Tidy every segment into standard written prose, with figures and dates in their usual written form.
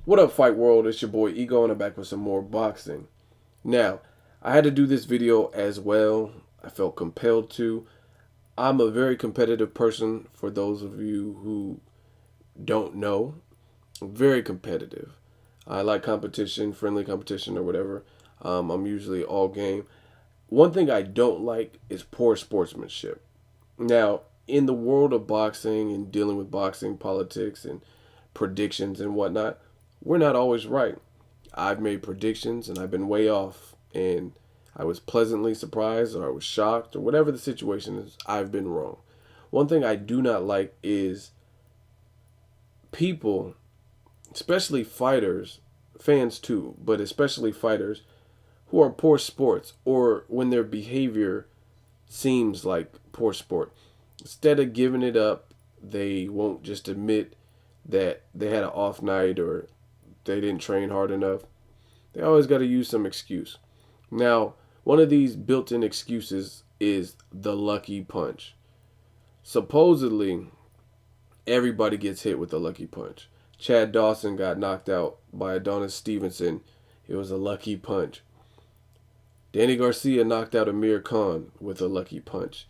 What up, Fight World? It's your boy Ego, and I'm back with some more boxing. Now, I had to do this video as well. I felt compelled to. I'm a very competitive person, for those of you who don't know. Very competitive. I like competition, friendly competition, or whatever. I'm usually all game. One thing I don't like is poor sportsmanship. Now, in the world of boxing and dealing with boxing politics and predictions and whatnot, we're not always right. I've made predictions and I've been way off, and I was pleasantly surprised or I was shocked or whatever the situation is. I've been wrong. One thing I do not like is people, especially fighters, fans too, but especially fighters who are poor sports, or when their behavior seems like poor sport. Instead of giving it up, they won't just admit that they had an off night or they didn't train hard enough. They always got to use some excuse. Now, one of these built in excuses is the lucky punch. Supposedly, everybody gets hit with a lucky punch. Chad Dawson got knocked out by Adonis Stevenson. It was a lucky punch. Danny Garcia knocked out Amir Khan with a lucky punch.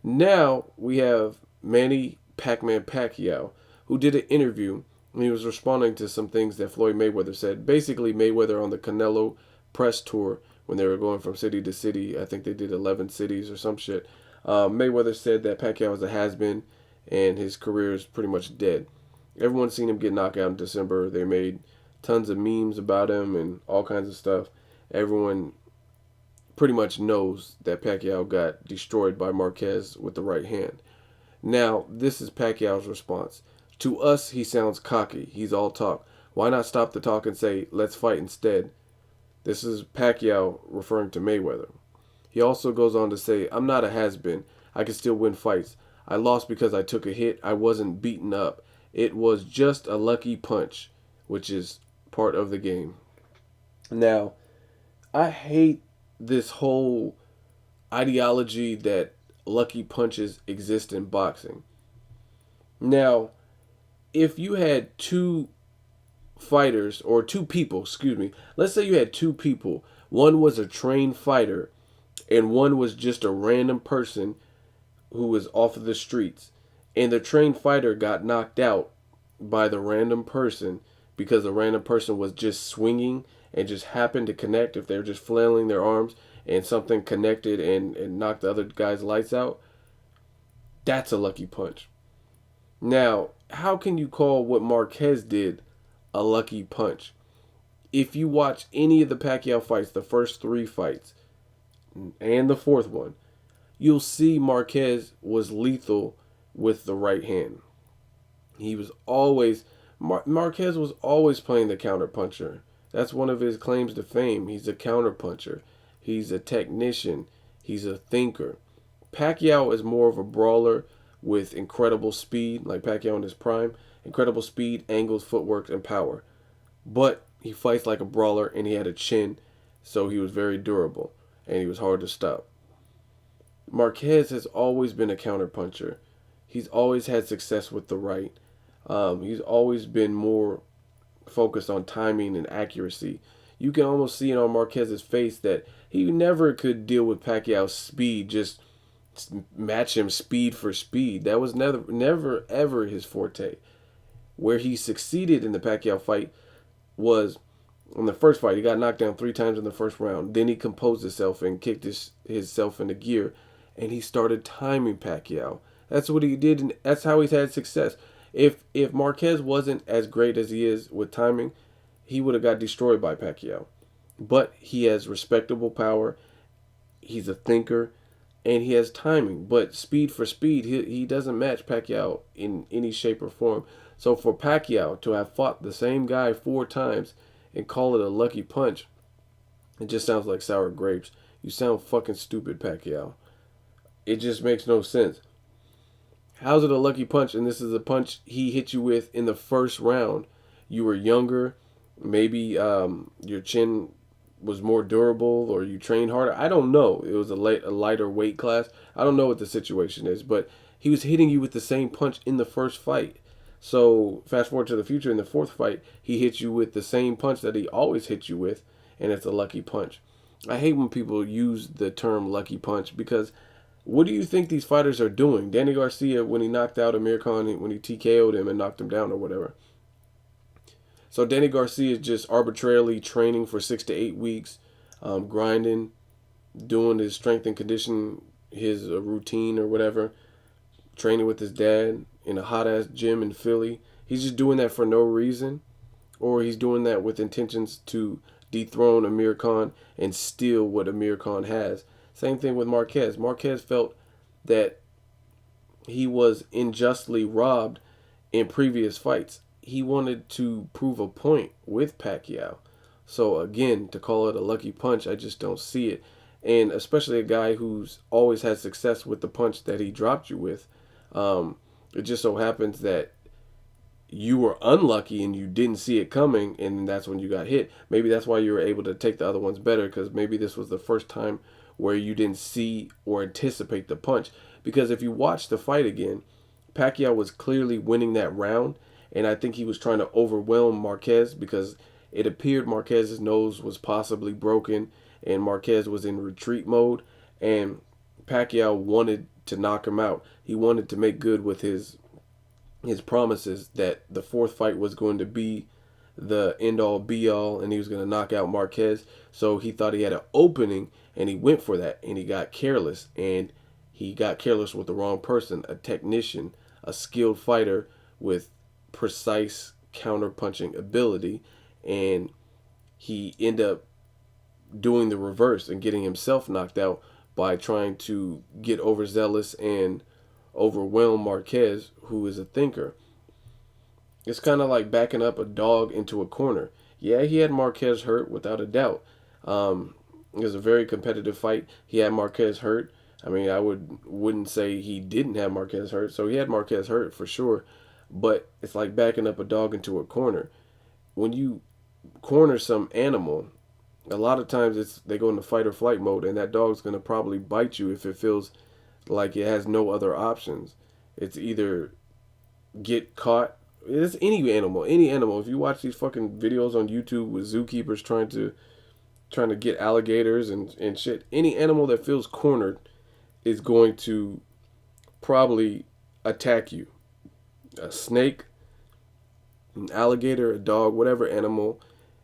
Now we have Manny Pac-Man Pacquiao, who did an interview and he was responding to some things that Floyd Mayweather said. Basically, Mayweather on the Canelo press tour when they were going from city to city. I think they did 11 cities or some shit. Mayweather said that Pacquiao is a has-been and his career is pretty much dead. Everyone's seen him get knocked out in December. They made tons of memes about him and all kinds of stuff. Everyone pretty much knows that Pacquiao got destroyed by Marquez with the right hand. Now, this is Pacquiao's response. To us, he sounds cocky. He's all talk. Why not stop the talk and say, let's fight instead? This is Pacquiao referring to Mayweather. He also goes on to say, I'm not a has-been. I can still win fights. I lost because I took a hit. I wasn't beaten up. It was just a lucky punch, which is part of the game. Now, I hate this whole ideology that lucky punches exist in boxing. Now, if you had two fighters or two people, excuse me, let's say you had two people, one was a trained fighter and one was just a random person who was off of the streets, and the trained fighter got knocked out by the random person because the random person was just swinging and just happened to connect. If they're just flailing their arms and something connected and knocked the other guy's lights out, that's a lucky punch. Now, how can you call what Marquez did a lucky punch? If you watch any of the Pacquiao fights, the first three fights, and the fourth one, you'll see Marquez was lethal with the right hand. He was always, Marquez was always playing the counter puncher. That's one of his claims to fame. He's a counter puncher. He's a technician. He's a thinker. Pacquiao is more of a brawler with incredible speed, like Pacquiao in his prime. Incredible speed, angles, footwork, and power. But he fights like a brawler, and he had a chin, so he was very durable, and he was hard to stop. Marquez has always been a counterpuncher. He's always had success with the right. He's always been more focused on timing and accuracy. You can almost see it on Marquez's face that he never could deal with Pacquiao's speed, just match him speed for speed. That was never ever his forte. Where he succeeded in the Pacquiao fight was in the first fight. He got knocked down 3 times in the first round. Then he composed himself and kicked himself into gear, and he started timing Pacquiao. That's what he did, and that's how he's had success. If Marquez wasn't as great as he is with timing, he would have got destroyed by Pacquiao. But he has respectable power. He's a thinker, and he has timing. But speed for speed, he doesn't match Pacquiao in any shape or form. So for Pacquiao to have fought the same guy 4 times and call it a lucky punch, it just sounds like sour grapes. You sound fucking stupid, Pacquiao. It just makes no sense. How's it a lucky punch? And this is a punch he hit you with in the first round. You were younger. Maybe your chin was more durable or you trained harder. I don't know. It was a lighter weight class. I don't know what the situation is. But he was hitting you with the same punch in the first fight. So fast forward to the future, in the fourth fight, he hits you with the same punch that he always hits you with, and it's a lucky punch. I hate when people use the term lucky punch because what do you think these fighters are doing? Danny Garcia, when he knocked out Amir Khan, when he TKO'd him and knocked him down or whatever. So Danny Garcia is just arbitrarily training for 6 to 8 weeks, grinding, doing his strength and condition, his routine or whatever, training with his dad in a hot ass gym in Philly. He's just doing that for no reason, or he's doing that with intentions to dethrone Amir Khan and steal what Amir Khan has. Same thing with Marquez. Marquez felt that he was unjustly robbed in previous fights. He wanted to prove a point with Pacquiao. So again, to call it a lucky punch, I just don't see it. And especially a guy who's always had success with the punch that he dropped you with. It just so happens that you were unlucky and you didn't see it coming, and that's when you got hit. Maybe that's why you were able to take the other ones better, because maybe this was the first time where you didn't see or anticipate the punch. Because if you watch the fight again, Pacquiao was clearly winning that round, and I think he was trying to overwhelm Marquez because it appeared Marquez's nose was possibly broken and Marquez was in retreat mode, and Pacquiao wanted to knock him out. He wanted to make good with his promises that the fourth fight was going to be the end all be all and he was going to knock out Marquez. So he thought he had an opening and he went for that, and he got careless, and he got careless with the wrong person, a technician, a skilled fighter with precise counter punching ability, and he ended up doing the reverse and getting himself knocked out by trying to get overzealous and overwhelm Marquez, who is a thinker. It's kind of like backing up a dog into a corner. Yeah, he had Marquez hurt without a doubt. It was a very competitive fight. He had Marquez hurt. I mean, I wouldn't say he didn't have Marquez hurt. So he had Marquez hurt for sure. But it's like backing up a dog into a corner. When you corner some animal, a lot of times they go into fight or flight mode, and that dog's gonna probably bite you if it feels like it has no other options. It's either get caught. It's any animal, any animal. If you watch these fucking videos on YouTube with zookeepers trying to get alligators and shit, any animal that feels cornered is going to probably attack you. A snake, an alligator, a dog, whatever animal,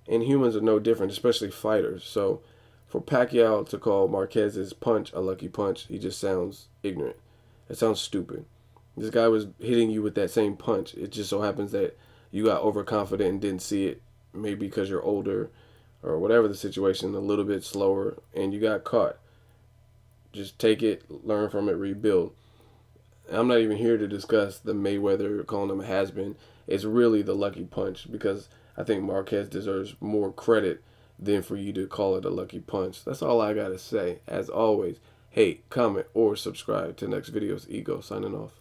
and humans are no different, especially fighters. So for Pacquiao to call Marquez's punch a lucky punch, he just sounds ignorant. It sounds stupid. This guy was hitting you with that same punch. It just so happens that you got overconfident and didn't see it, maybe because you're older or whatever the situation, a little bit slower, and you got caught. Just take it, learn from it, rebuild. I'm not even here to discuss the Mayweather calling him a has-been. It's really the lucky punch, because I think Marquez deserves more credit than for you to call it a lucky punch. That's all I got to say. As always, hate, comment, or subscribe to next video's Ego signing off.